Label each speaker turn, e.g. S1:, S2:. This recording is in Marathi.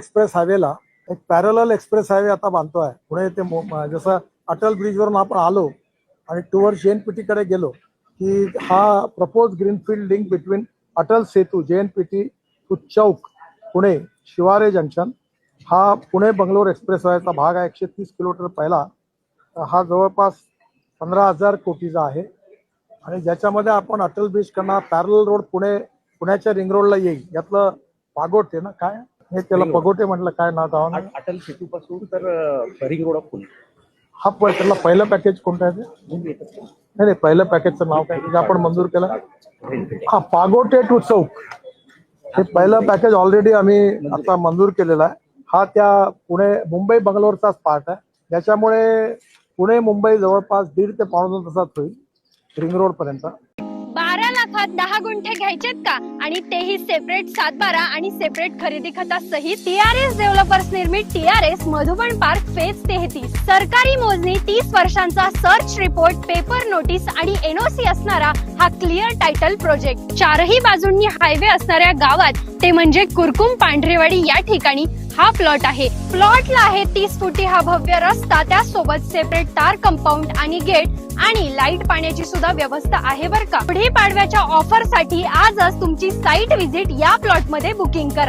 S1: एक्सप्रेस हायवेला एक पॅरलल एक्सप्रेस हायवे आता बांधतोय पुणे ते जसं अटल ब्रिजवरून आपण आलो आणि टूवर्ड जेएनपीटीकडे गेलो की हा propose greenfield link between Atal Setu JNPT to Chowk Pune Shivare junction हा पुणे बंगलोर एक्सप्रेस हायवेचा भाग आहे. 130 किलोमीटर पहिला हा जवळपास 15,000 कोटीचा आहे आणि ज्याच्यामध्ये आपण अटल ब्रिज करणार पॅरल रोड पुण्याच्या रिंग रोडला येईल. यातलं पागोटे ना काय हे त्याला पगोटे म्हटलं काय ना गाव
S2: अटल सेतू पासून तर रिंग रोड ऑफ पुणे
S1: हा त्याला पहिलं पॅकेज कोणतं आहे ते? नाही पहिलं पॅकेजचं नाव काय जे आपण मंजूर केलं हा पागोटे टू चौक हे पहिलं पॅकेज ऑलरेडी आम्ही आता मंजूर केलेलं आहे. हा त्या पुणे मुंबई बंगलोरचाच पार्ट आहे ज्याच्यामुळे पुणे मुंबई जवळपास 1.5 ते 2.5 तासात होईल रिंग रोड पर्यंत.
S3: 12 लाखात 10 गुंठे घ्यायचेत का आणि तेही सेपरेट 7/12 आणि सेपरेट खरेदी खता सहित टीआरएस डेव्हलपर्स निर्मित टीआरएस मधुबन पार्क फेज 33 सरकारी मोजणी 30 वर्षांचा सर्च रिपोर्ट पेपर नोटीस आणि एनओसी असणारा हा क्लिअर टायटल प्रोजेक्ट. चारही बाजूंनी हायवे असणाऱ्या गावात ते म्हणजे कुरकुम पांढरेवाडी या ठिकाणी हा प्लॉट आहे. प्लॉटला आहे 30 फुटी हा भव्य रस्ता, त्यासोबत सेपरेट तार कंपाऊंड आणि गेट आणि लाईट पाण्याची सुद्धा व्यवस्था आहे बरं का. पुढे पाडव्याच्या ऑफर साठी आजच तुमची साईट व्हिजिट या प्लॉट मध्ये बुकिंग करा.